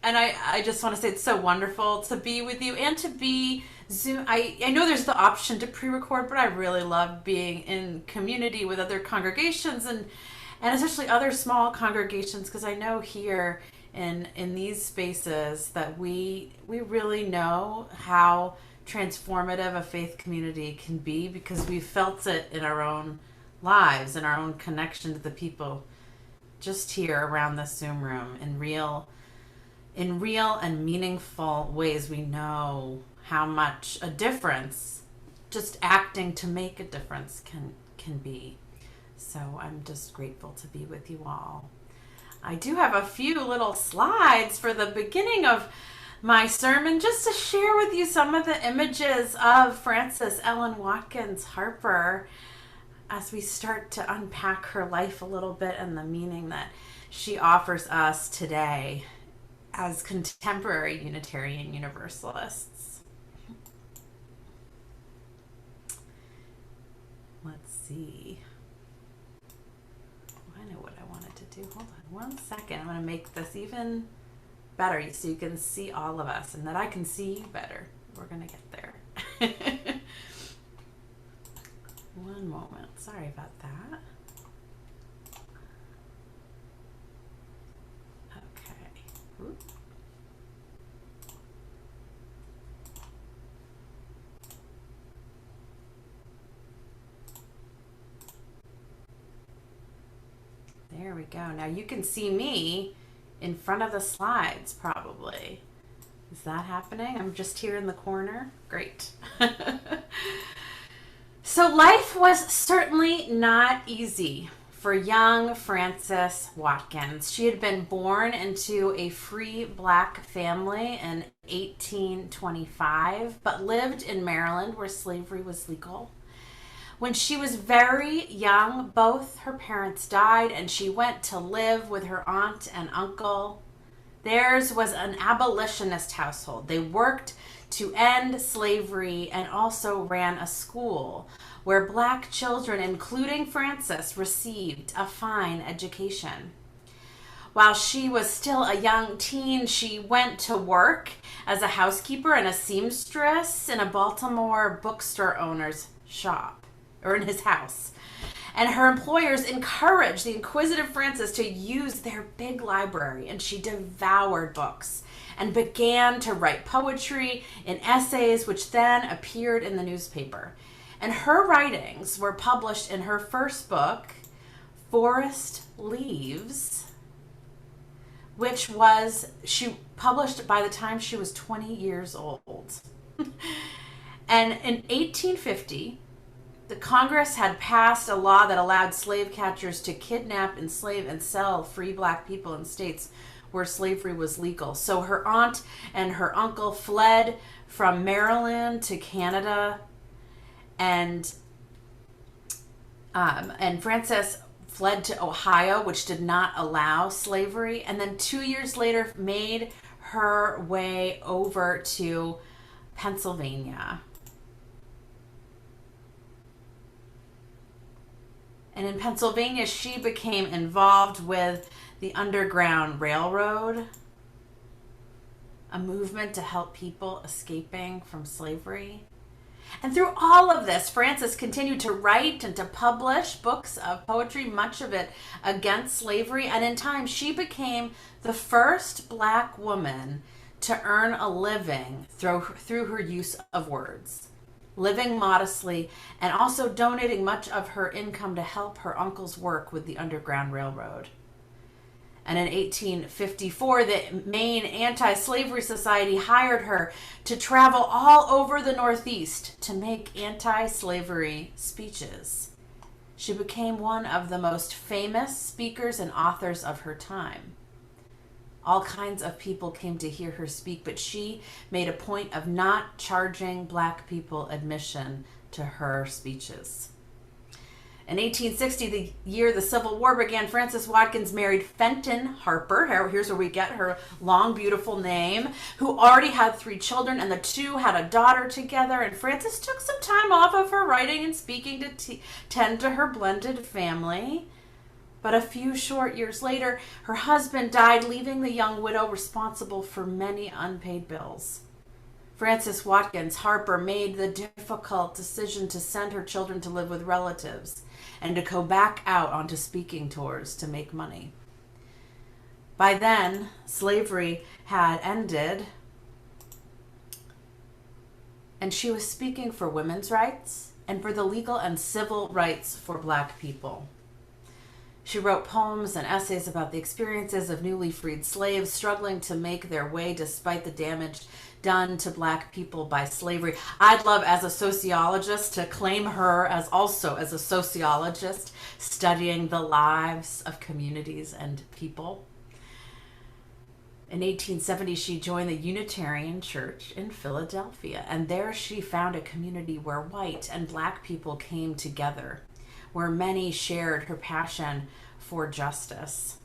And I just want to say it's so wonderful to be with you and to be Zoom. I know there's the option to pre-record, but I really love being in community with other congregations and especially other small congregations, because I know here in these spaces that we really know how transformative a faith community can be, because we've felt it in our own lives and our own connection to the people just here around this Zoom room in real and meaningful ways. We know how much a difference just acting to make a difference can be. So I'm just grateful to be with you all. I do have a few little slides for the beginning of my sermon, just to share with you some of the images of Frances Ellen Watkins Harper as we start to unpack her life a little bit and the meaning that she offers us today as contemporary Unitarian Universalists. Let's see. I know what I wanted to do. Hold on one second. I'm going to make this even better so you can see all of us and that I can see you better. We're going to get there. One moment. Sorry about that. Okay. Oops. There we go. Now you can see me in front of the slides, probably. Is that happening? I'm just here in the corner. Great. So life was certainly not easy for young Frances Watkins. She had been born into a free black family in 1825, but lived in Maryland where slavery was legal. When she was very young, both her parents died, and she went to live with her aunt and uncle. Theirs was an abolitionist household. They worked to end slavery and also ran a school where black children, including Frances, received a fine education. While she was still a young teen, she went to work as a housekeeper and a seamstress in a Baltimore bookstore owner's shop, or in his house. And her employers encouraged the inquisitive Frances to use their big library, and she devoured books and began to write poetry and essays, which then appeared in the newspaper. And her writings were published in her first book, Forest Leaves, which she published by the time she was 20 years old. And in 1850, the Congress had passed a law that allowed slave catchers to kidnap, enslave, and sell free black people in states where slavery was legal. So her aunt and her uncle fled from Maryland to Canada, and Frances fled to Ohio, which did not allow slavery, and then 2 years later made her way over to Pennsylvania. And in Pennsylvania, she became involved with the Underground Railroad, a movement to help people escaping from slavery. And through all of this, Frances continued to write and to publish books of poetry, much of it against slavery. And in time, she became the first black woman to earn a living through her use of words, living modestly, and also donating much of her income to help her uncle's work with the Underground Railroad. And in 1854, the Maine Anti-Slavery Society hired her to travel all over the Northeast to make anti-slavery speeches. She became one of the most famous speakers and authors of her time. All kinds of people came to hear her speak, but she made a point of not charging black people admission to her speeches. In 1860, the year the Civil War began, Frances Watkins married Fenton Harper. Here's where we get her long, beautiful name, who already had 3 children, and the two had a daughter together. And Frances took some time off of her writing and speaking to tend to her blended family. But a few short years later, her husband died, leaving the young widow responsible for many unpaid bills. Frances Watkins Harper made the difficult decision to send her children to live with relatives and to go back out onto speaking tours to make money. By then, slavery had ended, and she was speaking for women's rights and for the legal and civil rights for Black people. She wrote poems and essays about the experiences of newly freed slaves struggling to make their way despite the damage done to Black people by slavery. I'd love, as a sociologist, to claim her as also as a sociologist studying the lives of communities and people. In 1870, she joined the Unitarian Church in Philadelphia, and there she found a community where white and Black people came together, where many shared her passion for justice.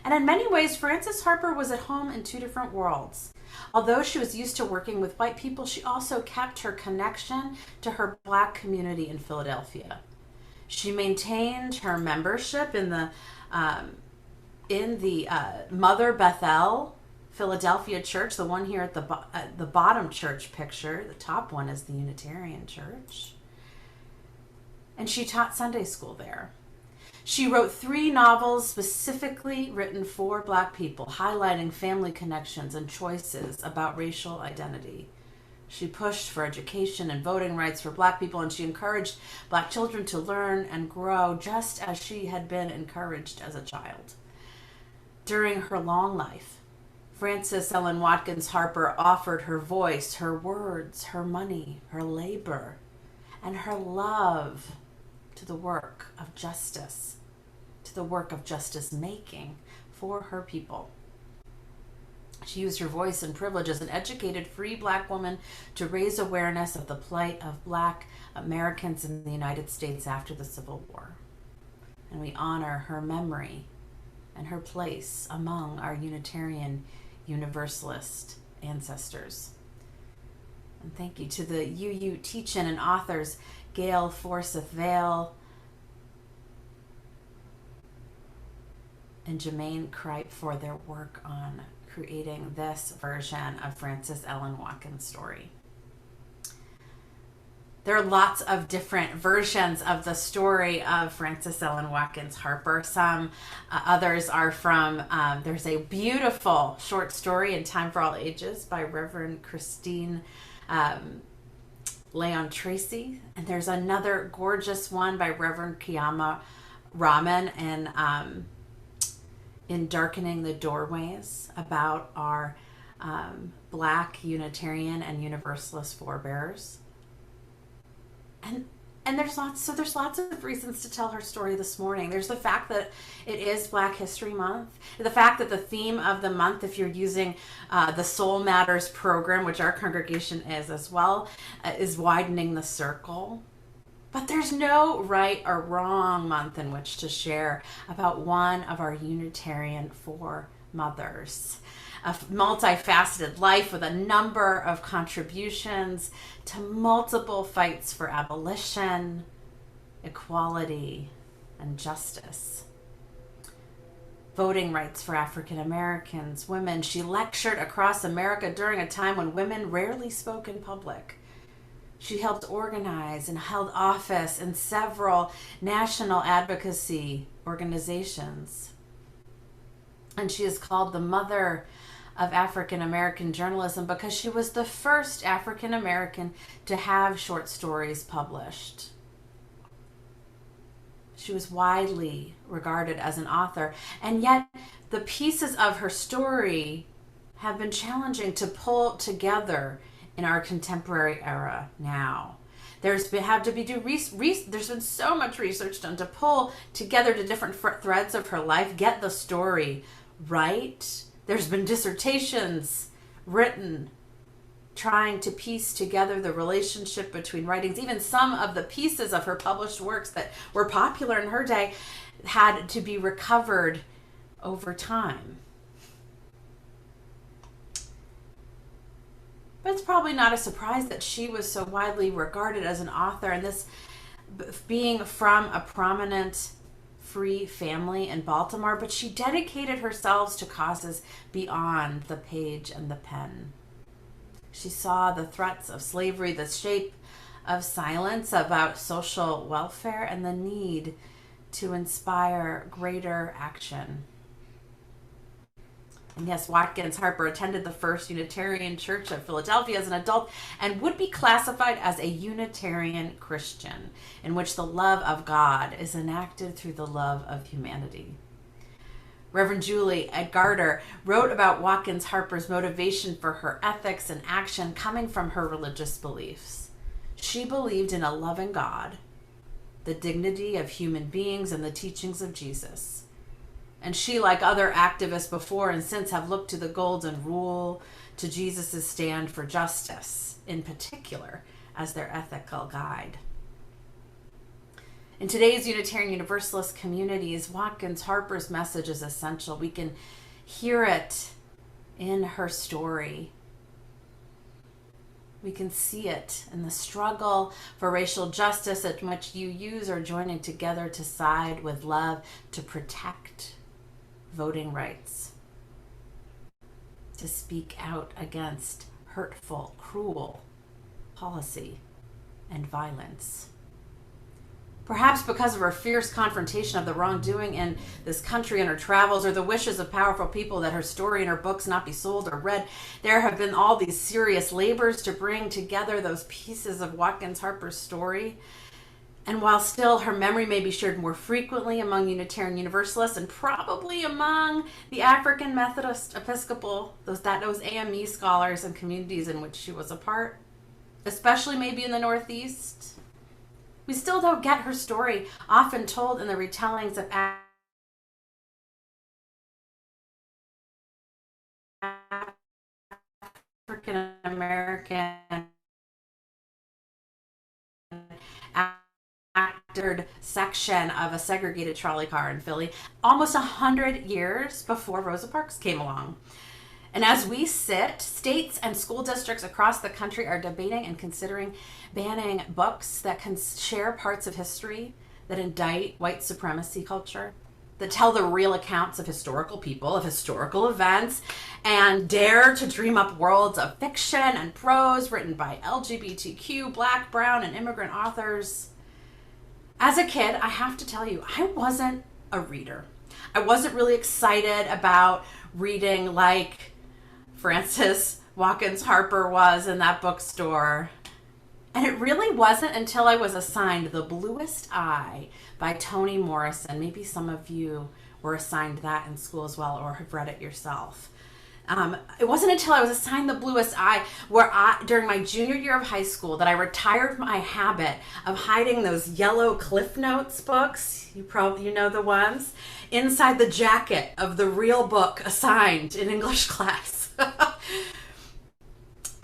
And in many ways, Frances Harper was at home in two different worlds. Although she was used to working with white people, she also kept her connection to her Black community in Philadelphia. She maintained her membership in the Mother Bethel Philadelphia Church, the one here at the bottom church picture. The top one is the Unitarian Church. And she taught Sunday school there. She wrote 3 novels specifically written for Black people, highlighting family connections and choices about racial identity. She pushed for education and voting rights for Black people, and she encouraged Black children to learn and grow just as she had been encouraged as a child. During her long life, Frances Ellen Watkins Harper offered her voice, her words, her money, her labor, and her love to the work of justice, to the work of justice making for her people. She used her voice and privilege as an educated, free Black woman to raise awareness of the plight of Black Americans in the United States after the Civil War. And we honor her memory and her place among our Unitarian Universalist ancestors. And thank you to the UU teach-in and authors Gail Forsyth Vale and Jermaine Kripe for their work on creating this version of Frances Ellen Watkins' story. There are lots of different versions of the story of Frances Ellen Watkins Harper. Some others are from, there's a beautiful short story in Time for All Ages by Reverend Christine Leon Tracy. And there's another gorgeous one by Reverend Kiyama Rahman in Darkening the Doorways, about our Black Unitarian and Universalist forebears. And there's lots of reasons to tell her story this morning. There's the fact that it is Black History Month, the fact that the theme of the month, if you're using the Soul Matters program, which our congregation is as well, is widening the circle. But there's no right or wrong month in which to share about one of our Unitarian foremothers. A multifaceted life with a number of contributions to multiple fights for abolition, equality, and justice. Voting rights for African Americans, women. She lectured across America during a time when women rarely spoke in public. She helped organize and held office in several national advocacy organizations. And she is called the mother of African American journalism because she was the first African American to have short stories published. She was widely regarded as an author, and yet the pieces of her story have been challenging to pull together in our contemporary era now. There's been so much research done to pull together the different threads of her life, get the story right. There's been dissertations written trying to piece together the relationship between writings. Even some of the pieces of her published works that were popular in her day had to be recovered over time. But it's probably not a surprise that she was so widely regarded as an author, and this being from a prominent free family in Baltimore, but she dedicated herself to causes beyond the page and the pen. She saw the threats of slavery, the shape of silence about social welfare, and the need to inspire greater action. And yes, Watkins Harper attended the First Unitarian Church of Philadelphia as an adult and would be classified as a Unitarian Christian, in which the love of God is enacted through the love of humanity. Reverend Julie Edgarter wrote about Watkins Harper's motivation for her ethics and action coming from her religious beliefs. She believed in a loving God, the dignity of human beings, and the teachings of Jesus. And she, like other activists before and since, have looked to the Golden Rule, to Jesus' stand for justice, in particular, as their ethical guide. In today's Unitarian Universalist communities, Watkins Harper's message is essential. We can hear it in her story. We can see it in the struggle for racial justice at which UUs are joining together to side with love to protect voting rights, to speak out against hurtful, cruel policy and violence. Perhaps because of her fierce confrontation of the wrongdoing in this country in her travels, or the wishes of powerful people that her story and her books not be sold or read, there have been all these serious labors to bring together those pieces of Watkins Harper's story. And while still her memory may be shared more frequently among Unitarian Universalists and probably among the African Methodist Episcopal, those AME scholars and communities in which she was a part, especially maybe in the Northeast, we still don't get her story, often told in the retellings of African American acted section of a segregated trolley car in Philly almost 100 years before Rosa Parks came along. And as we sit, states and school districts across the country are debating and considering banning books that can share parts of history that indict white supremacy culture, that tell the real accounts of historical people, of historical events, and dare to dream up worlds of fiction and prose written by LGBTQ, Black, brown, and immigrant authors. As a kid, I have to tell you, I wasn't a reader. I wasn't really excited about reading like Frances Watkins Harper was in that bookstore. And it really wasn't until I was assigned The Bluest Eye by Toni Morrison. Maybe some of you were assigned that in school as well, or have read it yourself. It wasn't until I was assigned The Bluest Eye during my junior year of high school, that I retired my habit of hiding those yellow Cliff Notes books, you know the ones, inside the jacket of the real book assigned in English class.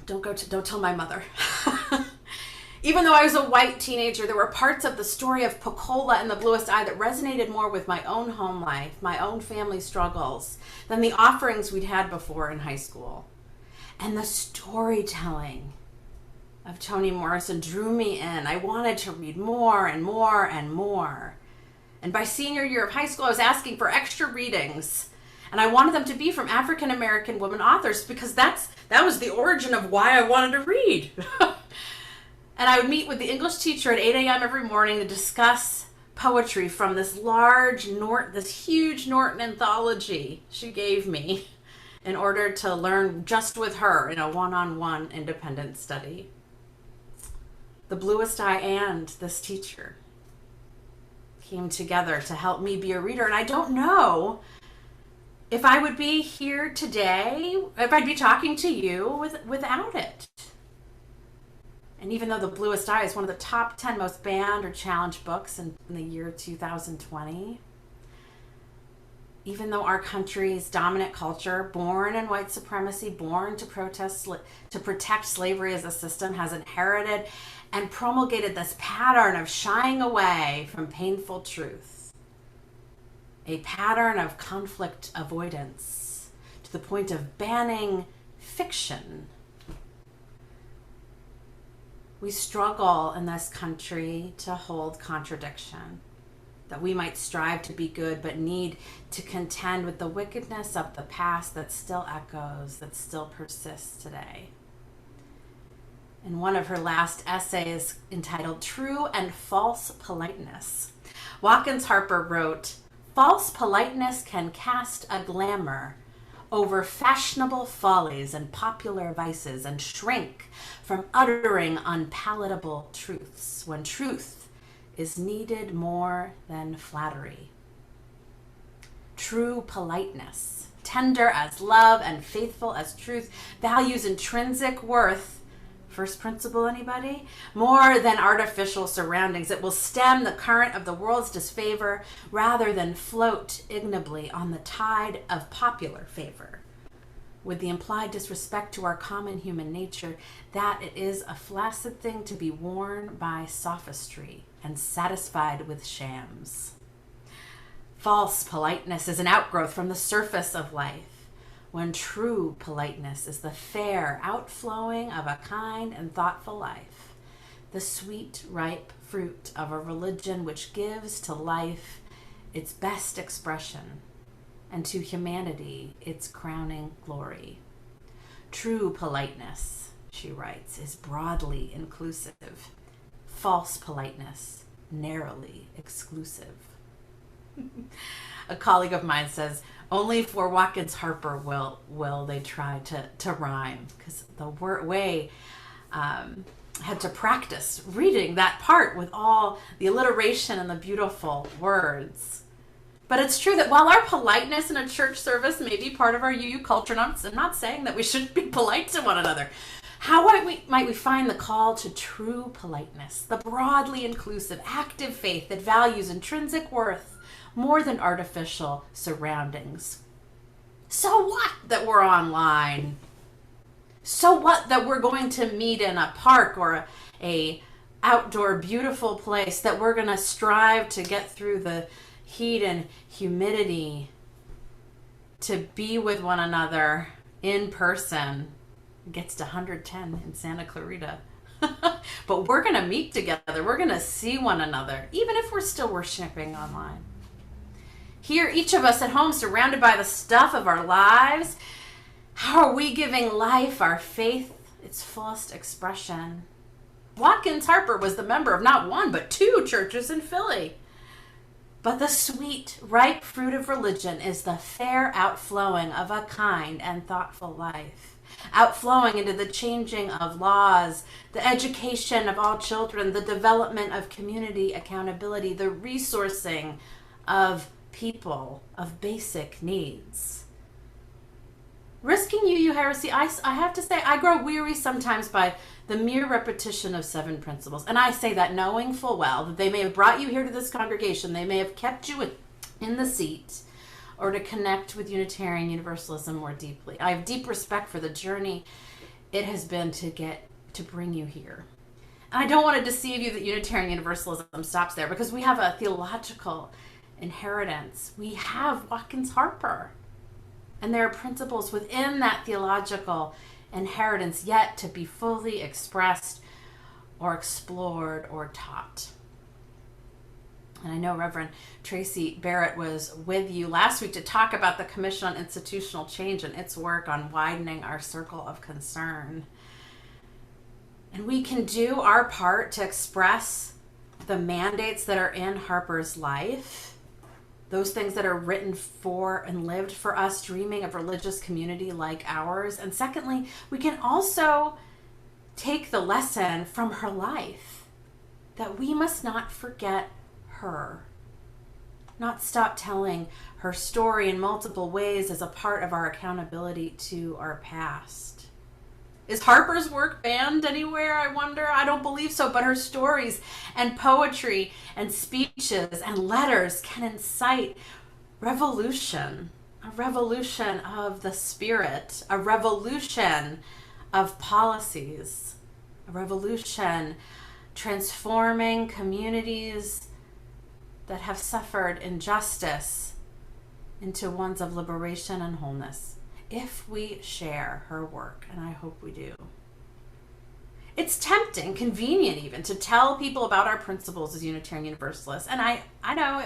Don't tell my mother. Even though I was a white teenager, there were parts of the story of Pecola and The Bluest Eye that resonated more with my own home life, my own family struggles, than the offerings we'd had before in high school. And the storytelling of Toni Morrison drew me in. I wanted to read more and more and more. And by senior year of high school, I was asking for extra readings. And I wanted them to be from African American women authors, because that was the origin of why I wanted to read. And I would meet with the English teacher at 8 a.m. every morning to discuss poetry from this huge Norton anthology she gave me in order to learn just with her in a one-on-one independent study. The Bluest Eye and this teacher came together to help me be a reader. And I don't know if I would be here today, if I'd be talking to you without it. And even though The Bluest Eye is one of the top 10 most banned or challenged books in the year 2020, even though our country's dominant culture, born in white supremacy, born to protect slavery as a system, has inherited and promulgated this pattern of shying away from painful truth, a pattern of conflict avoidance to the point of banning fiction. We struggle in this country to hold contradiction. that we might strive to be good, but need to contend with the wickedness of the past that still echoes, that still persists today. In one of her last essays entitled True and False Politeness, Watkins Harper wrote, "False politeness can cast a glamour over fashionable follies and popular vices and shrink from uttering unpalatable truths when truth is needed more than flattery. True politeness, tender as love and faithful as truth, values intrinsic worth, first principle, anybody? More than artificial surroundings. It will stem the current of the world's disfavor rather than float ignobly on the tide of popular favor, with the implied disrespect to our common human nature that it is a flaccid thing to be worn by sophistry and satisfied with shams. False politeness is an outgrowth from the surface of life, when true politeness is the fair outflowing of a kind and thoughtful life, the sweet, ripe fruit of a religion which gives to life its best expression and to humanity its crowning glory. True politeness," she writes, "is broadly inclusive. False politeness, narrowly exclusive." A colleague of mine says, only for Watkins Harper will they try to rhyme, because the way had to practice reading that part with all the alliteration and the beautiful words. But it's true that while our politeness in a church service may be part of our UU culture, and I'm not saying that we shouldn't be polite to one another, how might we find the call to true politeness, the broadly inclusive, active faith that values intrinsic worth more than artificial surroundings? So what that we're online? So what that we're going to meet in a park or a outdoor beautiful place, that we're going to strive to get through the heat and humidity to be with one another in person? It gets to 110 in Santa Clarita. But we're going to meet together. We're going to see one another, even if we're still worshiping online. Here, each of us at home, surrounded by the stuff of our lives, how are we giving life, our faith, its fullest expression? Watkins Harper was the member of not one, but 2 churches in Philly. But the sweet, ripe fruit of religion is the fair outflowing of a kind and thoughtful life, outflowing into the changing of laws, the education of all children, the development of community accountability, the resourcing of people, of basic needs. Risking UU heresy, I have to say, I grow weary sometimes by the mere repetition of 7 principles. And I say that knowing full well that they may have brought you here to this congregation, they may have kept you in the seat, or to connect with Unitarian Universalism more deeply. I have deep respect for the journey it has been to bring you here. And I don't want to deceive you that Unitarian Universalism stops there, because we have a theological inheritance. We have Watkins Harper, and there are principles within that theological inheritance yet to be fully expressed or explored or taught. And I know Reverend Tracy Barrett was with you last week to talk about the Commission on Institutional Change and its work on widening our circle of concern. And we can do our part to express the mandates that are in Harper's life, those things that are written for and lived for us dreaming of religious community like ours. And secondly, we can also take the lesson from her life that we must not forget her, not stop telling her story in multiple ways as a part of our accountability to our past. Is Harper's work banned anywhere, I wonder? I don't believe so, but her stories and poetry and speeches and letters can incite revolution, a revolution of the spirit, a revolution of policies, a revolution transforming communities that have suffered injustice into ones of liberation and wholeness, if we share her work, and I hope we do. It's tempting, convenient even, to tell people about our principles as Unitarian Universalists. And I know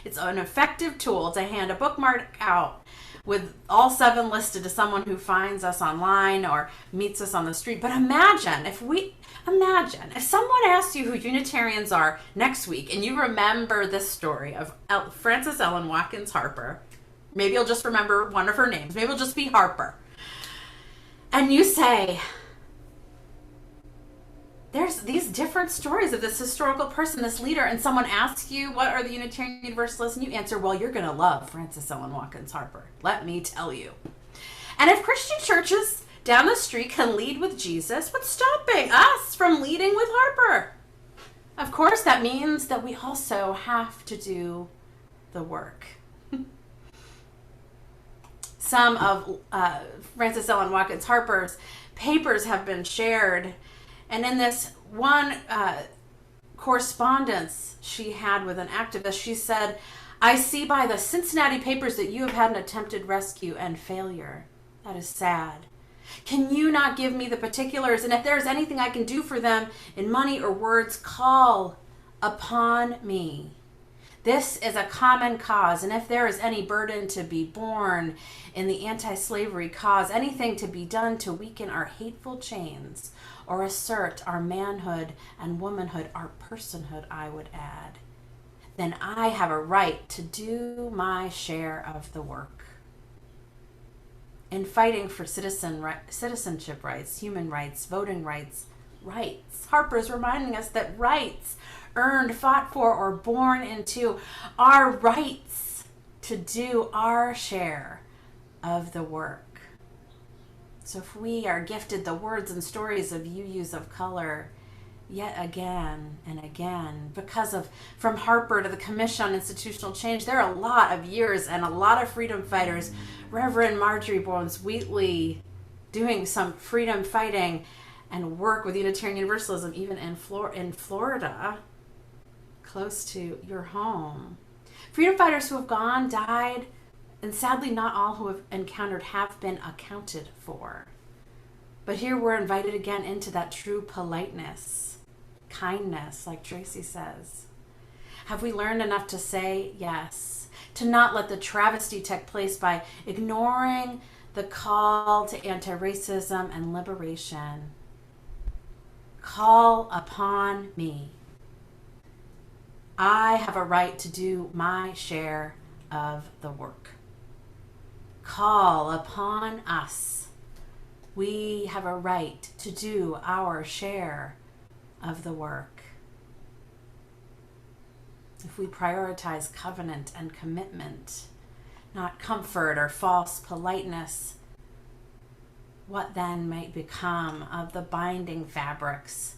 it's an effective tool to hand a bookmark out with all 7 listed to someone who finds us online or meets us on the street. But imagine if someone asked you who Unitarians are next week and you remember this story of Frances Ellen Watkins Harper. Maybe you'll just remember one of her names. Maybe it'll just be Harper. And you say, there's these different stories of this historical person, this leader, and someone asks you, what are the Unitarian Universalists? And you answer, well, you're going to love Frances Ellen Watkins Harper. Let me tell you. And if Christian churches down the street can lead with Jesus, what's stopping us from leading with Harper? Of course, that means that we also have to do the work. Some of Frances Ellen Watkins Harper's papers have been shared. And in this one correspondence she had with an activist, she said, I see by the Cincinnati papers that you have had an attempted rescue and failure. That is sad. Can you not give me the particulars? And if there's anything I can do for them in money or words, call upon me. This is a common cause, and if there is any burden to be borne in the anti-slavery cause, anything to be done to weaken our hateful chains or assert our manhood and womanhood, our personhood, I would add, then I have a right to do my share of the work. In fighting for citizenship rights, human rights, voting rights, Harper's reminding us that rights earned, fought for, or born into are rights to do our share of the work. So if we are gifted the words and stories of UUs of color yet again and again, from Harper to the Commission on Institutional Change, there are a lot of years and a lot of freedom fighters, Reverend Marjorie Bones Wheatley doing some freedom fighting and work with Unitarian Universalism, even in Florida, close to your home. Freedom fighters who have gone, died, and sadly not all who have encountered have been accounted for. But here we're invited again into that true politeness, kindness, like Tracy says. Have we learned enough to say yes, to not let the travesty take place by ignoring the call to anti-racism and liberation? Call upon me. I have a right to do my share of the work. Call upon us. We have a right to do our share of the work. If we prioritize covenant and commitment, not comfort or false politeness, what then might become of the binding fabrics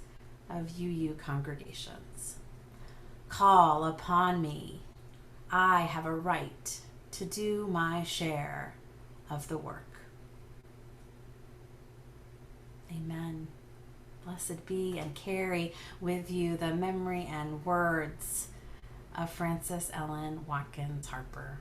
of UU congregations? Call upon me. I have a right to do my share of the work. Amen. Blessed be and carry with you the memory and words of Frances Ellen Watkins Harper.